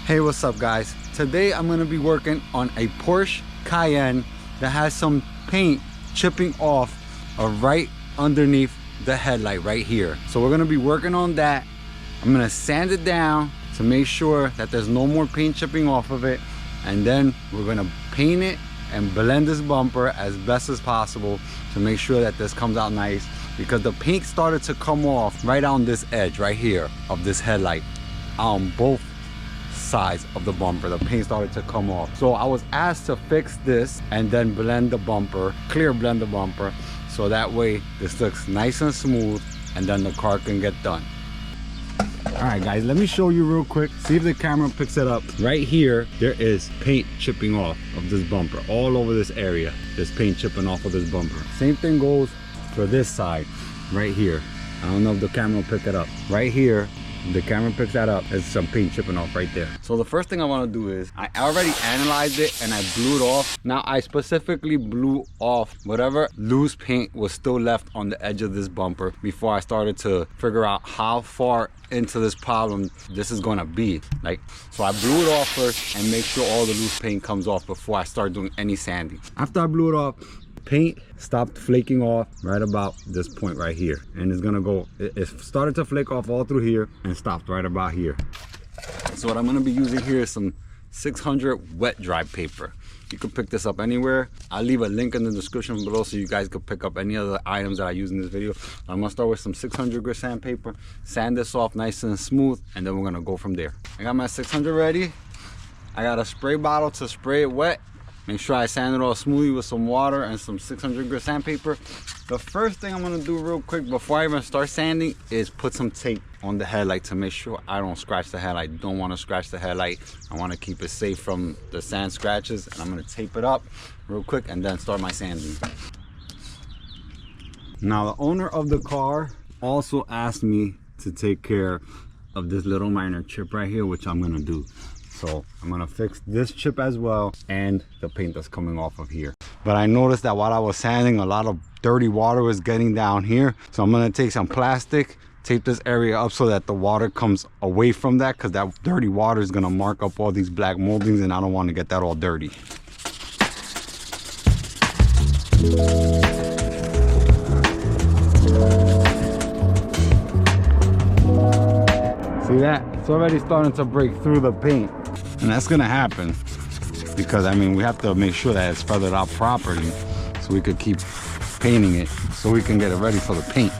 Hey, what's up guys? Today I'm going to be working on a Porsche Cayenne that has some paint chipping off right underneath the headlight right here. So we're going to be working on that. I'm going to sand it down to make sure that there's no more paint chipping off of it, and then we're going to paint it and blend this bumper as best as possible to make sure that this comes out nice, because the paint started to come off right on this edge right here of this headlight on both sides of the bumper. The paint started to come off, so I was asked to fix this and then blend the bumper, clear blend the bumper, so that way this looks nice and smooth and then the car can get done. All right guys, let me show you real quick, see if the camera picks it up. Right here there is paint chipping off of this bumper. All over this area there's paint chipping off of this bumper. Same thing goes for this side right here. I don't know if the camera will pick it up. Right here, the camera picks that up, there's some paint chipping off right there. So the first thing I want to do is, I already analyzed it and I blew it off. Now I specifically blew off whatever loose paint was still left on the edge of this bumper before I started to figure out how far into this problem this is gonna be. So I blew it off first and make sure all the loose paint comes off before I start doing any sanding. After I blew it off, paint stopped flaking off right about this point right here, and it's gonna go, it started to flake off all through here and stopped right about here. So what I'm gonna be using here is some 600 wet dry paper. You can pick this up anywhere. I'll leave a link in the description below so you guys could pick up any other items that I use in this video. I'm gonna start with some 600 grit sandpaper, sand this off nice and smooth, and then we're gonna go from there. I got my 600 ready. I got a spray bottle to spray it wet. Make sure I sand it all smoothly with some water and some 600 grit sandpaper. The first thing I'm gonna do real quick before I even start sanding is put some tape on the headlight to make sure I don't scratch the headlight. Don't want to scratch the headlight. I want to keep it safe from the sand scratches, and I'm gonna tape it up real quick and then start my sanding. Now the owner of the car also asked me to take care of this little minor chip right here, which I'm gonna do. So I'm gonna fix this chip as well and the paint that's coming off of here. But I noticed that while I was sanding, a lot of dirty water was getting down here. So I'm gonna take some plastic, tape this area up so that the water comes away from that, because that dirty water is gonna mark up all these black moldings and I don't want to get that all dirty. See that? It's already starting to break through the paint. And that's gonna happen because I mean we have to make sure that it's feathered out properly so we could keep painting it so we can get it ready for the paint.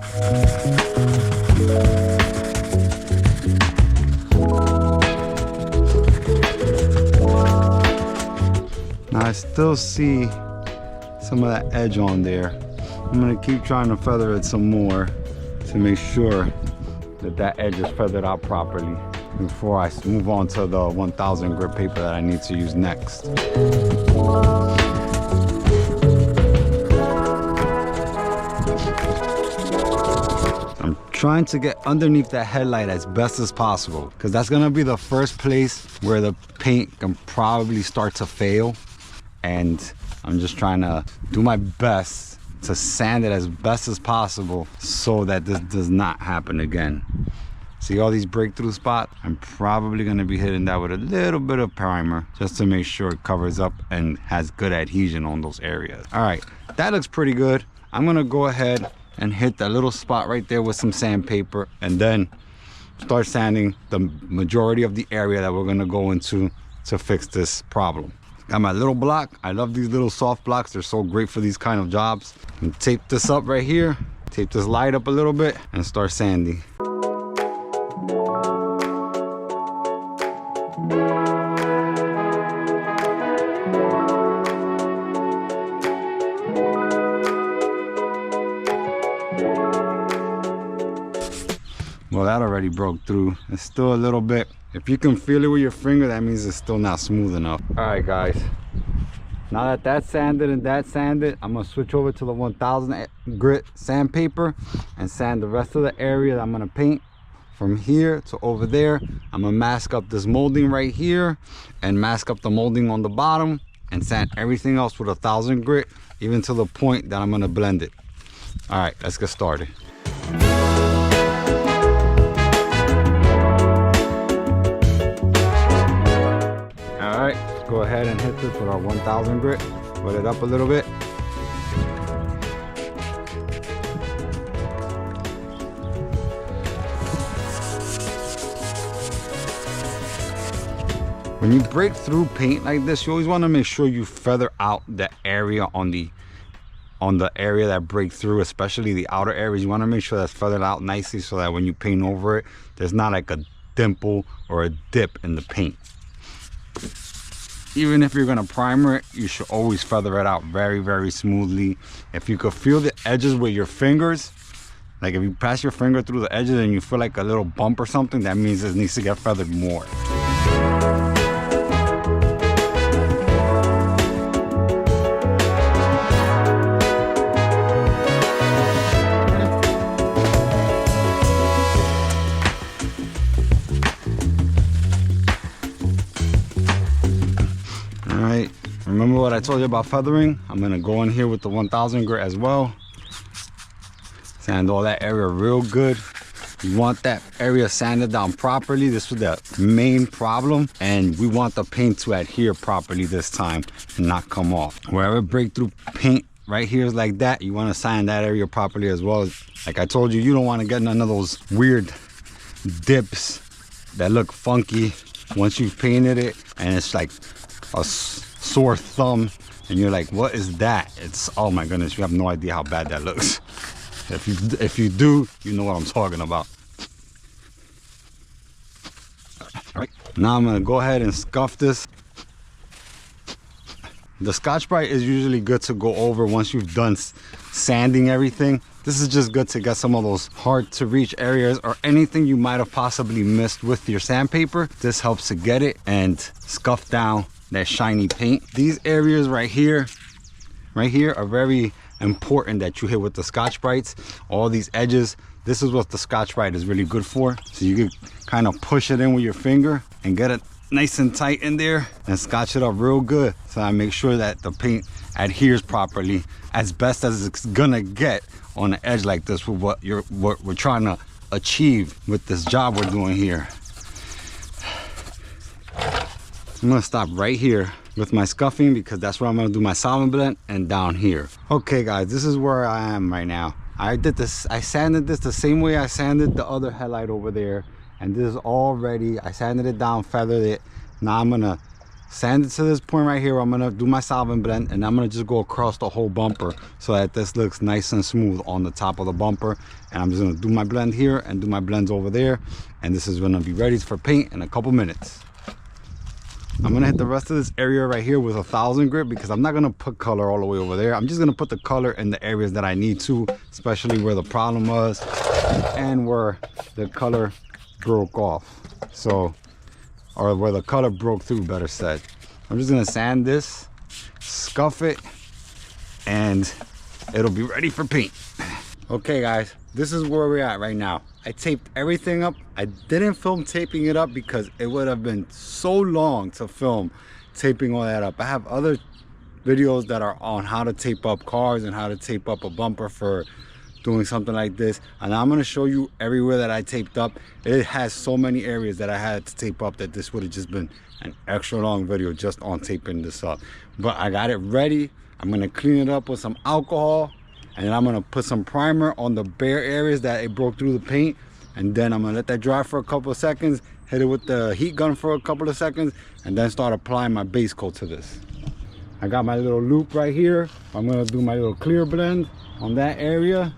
Now I still see some of that edge on there. I'm gonna keep trying to feather it some more to make sure that that edge is feathered out properly before I move on to the 1000 grit paper that I need to use next. I'm trying to get underneath that headlight as best as possible, because that's gonna be the first place where the paint can probably start to fail, and I'm just trying to do my best to sand it as best as possible so that this does not happen again. See all these breakthrough spots? I'm probably gonna be hitting that with a little bit of primer just to make sure it covers up and has good adhesion on those areas. All right, that looks pretty good. I'm gonna go ahead and hit that little spot right there with some sandpaper and then start sanding the majority of the area that we're gonna go into to fix this problem. Got my little block. I love these little soft blocks. They're so great for these kind of jobs. And tape this up right here, tape this light up a little bit and start sanding. Well, that already broke through. It's still a little bit. If you can feel it with your finger, that means it's still not smooth enough. All right, guys. Now that that's sanded and that's sanded, I'm gonna switch over to the 1000 grit sandpaper and sand the rest of the area that I'm gonna paint from here to over there. I'm gonna mask up this molding right here and mask up the molding on the bottom and sand everything else with 1000 grit, even to the point that I'm gonna blend it. All right, let's get started. go ahead and hit this with our 1000 grit. Put it up a little bit. When you break through paint like this, you always want to make sure you feather out the area on the area that break through, especially the outer areas. You want to make sure that's feathered out nicely so that when you paint over it, there's not like a dimple or a dip in the paint. Even if you're going to primer it, you should always feather it out very, very smoothly. If you could feel the edges with your fingers, like if you pass your finger through the edges and you feel like a little bump or something, that means it needs to get feathered more. Alright, remember what I told you about feathering? I'm going to go in here with the 1000 grit as well. Sand all that area real good. You want that area sanded down properly. This was the main problem, and we want the paint to adhere properly this time and not come off. Wherever breakthrough paint right here is like that, you want to sand that area properly as well. Like I told you, you don't want to get none of those weird dips that look funky once you've painted it and it's like a sore thumb and you're like, what is that? It's, oh my goodness, you have no idea how bad that looks. If you do, you know what I'm talking about. All right, now I'm gonna go ahead and scuff this. The Scotch-Brite is usually good to go over once you've done sanding everything. This is just good to get some of those hard to reach areas or anything you might have possibly missed with your sandpaper. This helps to get it and scuff down that shiny paint. These areas right here are very important that you hit with the Scotch-Brites. All these edges, this is what the Scotch-Brite is really good for. So you can kind of push it in with your finger and get it nice and tight in there and scotch it up real good. So I make sure that the paint adheres properly as best as it's gonna get on an edge like this with what we're trying to achieve with this job we're doing here. I'm gonna stop right here with my scuffing because that's where I'm gonna do my solvent blend, and down here. Okay guys, this is where I am right now. I sanded this the same way I sanded the other headlight over there, and this is all ready. I sanded it down, feathered it. Now I'm gonna sand it to this point right here where I'm gonna do my solvent blend, and I'm gonna just go across the whole bumper so that this looks nice and smooth on the top of the bumper. And I'm just gonna do my blend here and do my blends over there, and this is gonna be ready for paint in a couple minutes. I'm gonna hit the rest of this area right here with 1000 grit because I'm not gonna put color all the way over there. I'm just gonna put the color in the areas that I need to, especially where the problem was and where the color broke off. So, or where the color broke through, better said. I'm just gonna sand this, scuff it, and it'll be ready for paint. Okay guys, this is where we're at right now. I taped everything up. I didn't film taping it up because it would have been so long to film taping all that up. I have other videos that are on how to tape up cars and how to tape up a bumper for doing something like this, and I'm going to show you everywhere that I taped up. It has so many areas that I had to tape up that this would have just been an extra long video just on taping this up. But I got it ready. I'm going to clean it up with some alcohol, and then I'm gonna put some primer on the bare areas that it broke through the paint, and then I'm gonna let that dry for a couple of seconds, hit it with the heat gun for a couple of seconds, and then start applying my base coat to this. I got my little loop right here. I'm gonna do my little clear blend on that area.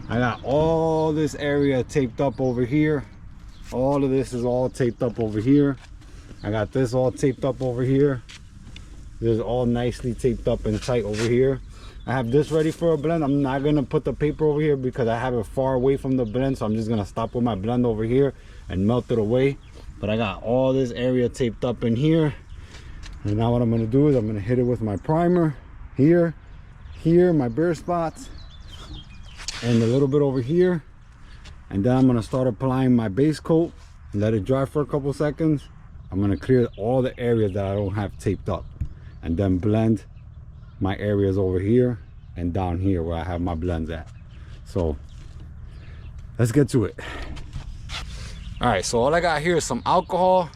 I got all this area taped up over here. All of this is all taped up over here. I got this all taped up over here. This is all nicely taped up and tight over here. I have this ready for a blend. I'm not gonna put the paper over here because I have it far away from the blend, so I'm just gonna stop with my blend over here and melt it away. But I got all this area taped up in here, and now what I'm gonna do is I'm gonna hit it with my primer here, my bare spots, and a little bit over here, and then I'm gonna start applying my base coat, let it dry for a couple seconds. I'm gonna clear all the areas that I don't have taped up, and then blend my areas over here and down here where I have my blends at. So let's get to it. All right, so all I got here is some alcohol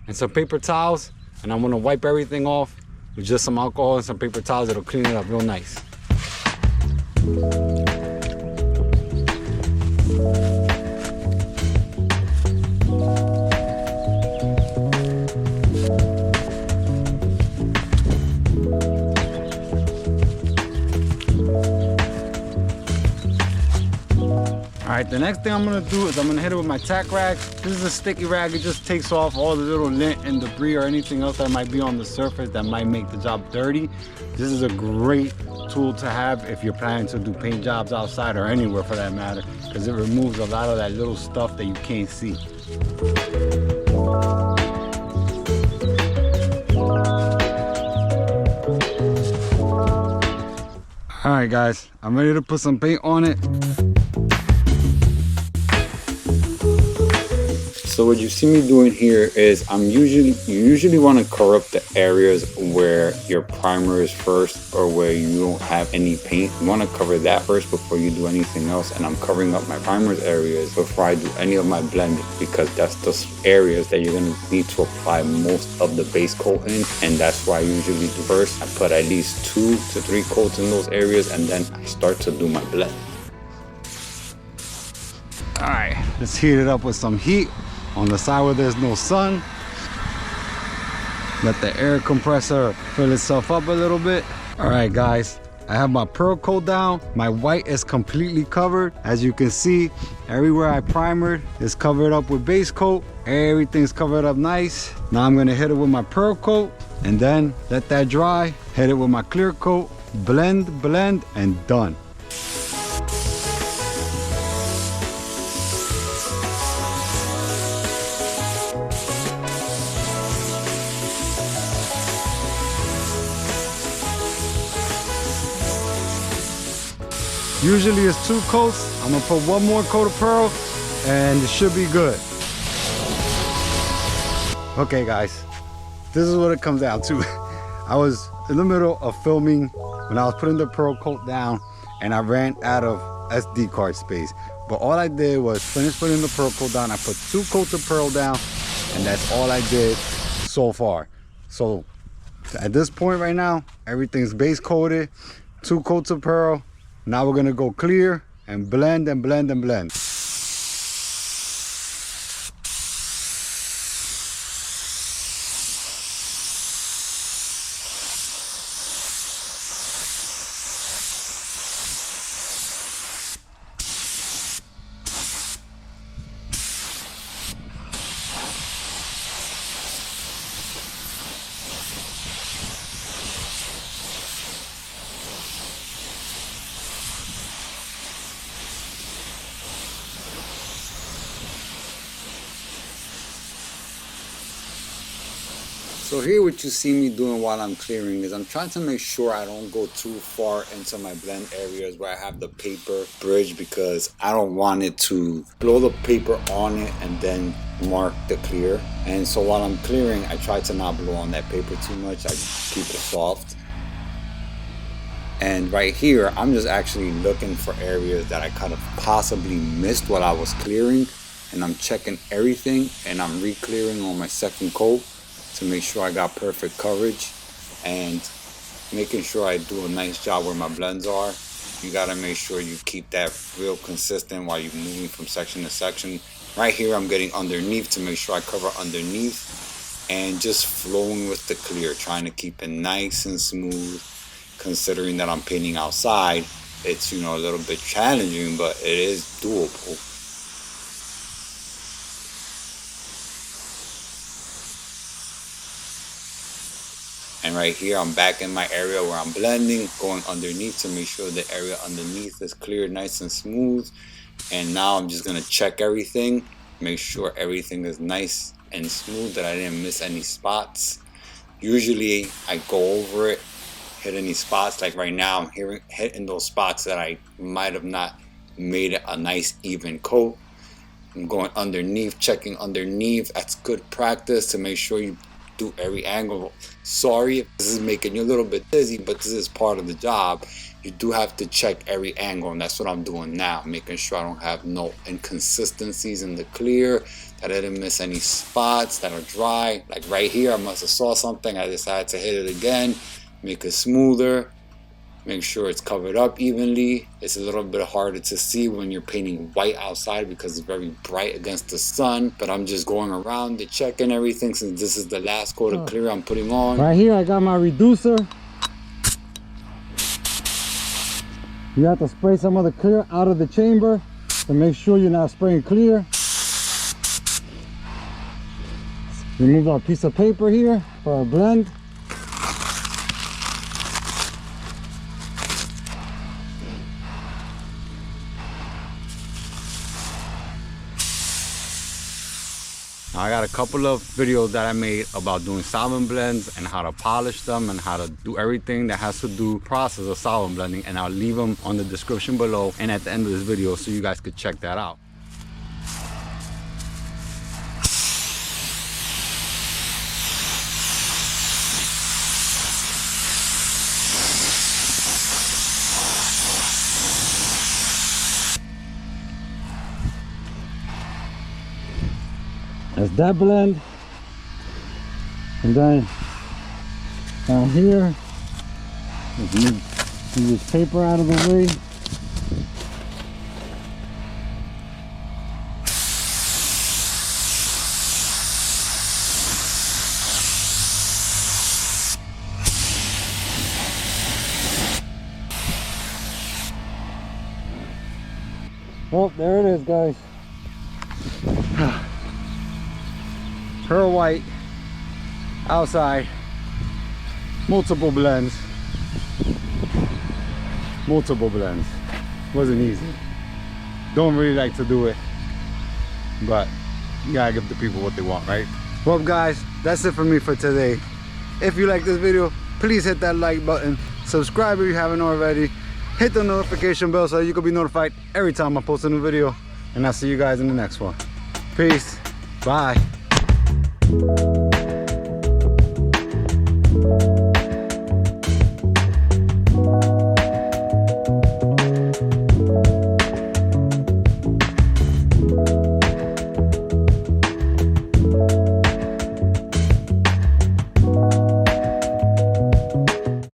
and some paper towels. and I'm gonna wipe everything off with just some alcohol and some paper towels. It'll clean it up real nice. Alright, the next thing I'm gonna do is I'm gonna hit it with my tack rag. This is a sticky rag. It just takes off all the little lint and debris or anything else that might be on the surface that might make the job dirty. This is a great tool to have if you're planning to do paint jobs outside or anywhere for that matter, because it removes a lot of that little stuff that you can't see. Alright guys, I'm ready to put some paint on it. So what you see me doing here is you usually want to cover up the areas where your primer is first or where you don't have any paint. You want to cover that first before you do anything else, and I'm covering up my primer's areas before I do any of my blending, because that's the areas that you're going to need to apply most of the base coat in, and that's why I usually do first. I put at least 2 to 3 coats in those areas, and then I start to do my blend. Alright, let's heat it up with some heat on the side where there's no sun. Let the air compressor fill itself up a little bit. All right guys, I have my pearl coat down. My white is completely covered. As you can see, everywhere I primered is covered up with base coat. Everything's covered up nice. Now I'm gonna hit it with my pearl coat and then let that dry. Hit it with my clear coat, blend, and done. Usually it's 2 coats. I'm gonna put 1 more coat of pearl and it should be good. Okay guys, this is what it comes down to. I was in the middle of filming when I was putting the pearl coat down and I ran out of SD card space. But all I did was finish putting the pearl coat down. I put 2 coats of pearl down and that's all I did so far. So at this point right now, everything's base coated, 2 coats of pearl. Now we're gonna go clear and blend and blend and blend. So here what you see me doing while I'm clearing is I'm trying to make sure I don't go too far into my blend areas where I have the paper bridge, because I don't want it to blow the paper on it and then mark the clear. And so while I'm clearing, I try to not blow on that paper too much. I keep it soft. And right here, I'm just actually looking for areas that I kind of possibly missed while I was clearing. And I'm checking everything and I'm re-clearing on my second coat to make sure I got perfect coverage, and making sure I do a nice job where my blends are. You gotta make sure you keep that real consistent while you're moving from section to section. Right here, I'm getting underneath to make sure I cover underneath and just flowing with the clear, trying to keep it nice and smooth. Considering that I'm painting outside, it's, you know, a little bit challenging, but it is doable. And right here, I'm back in my area where I'm blending, going underneath to make sure the area underneath is clear, nice and smooth. And now I'm just gonna check everything, make sure everything is nice and smooth, that I didn't miss any spots. Usually I go over it, hit any spots. Like right now, I'm hitting those spots that I might have not made it a nice even coat. I'm going underneath, checking underneath. That's good practice to make sure you do every angle. Sorry if this is making you a little bit dizzy, but this is part of the job. You do have to check every angle, and that's what I'm doing now, making sure I don't have no inconsistencies in the clear, I didn't miss any spots that are dry. Like right here, I must have saw something. I decided to hit it again, make it smoother, make sure it's covered up evenly. It's a little bit harder to see when you're painting white outside because it's very bright against the sun. But I'm just going around it, checking everything since this is the last coat of clear I'm putting on. Right here, I got my reducer. You have to spray some of the clear out of the chamber to make sure you're not spraying clear. Remove our piece of paper here for our blend. I got a couple of videos that I made about doing solvent blends and how to polish them and how to do everything that has to do process of solvent blending, and I'll leave them on the description below and at the end of this video so you guys could check that out. That's that blend, and then down here, move this paper out of the way. Oh, there it is, guys. Pearl white outside, multiple blends, wasn't easy. Don't really like to do it, but you gotta give the people what they want, right? Well guys, that's it for me for today. If you like this video, please hit that like button, subscribe if you haven't already, hit the notification bell so you can be notified every time I post a new video, and I'll see you guys in the next one. Peace, bye.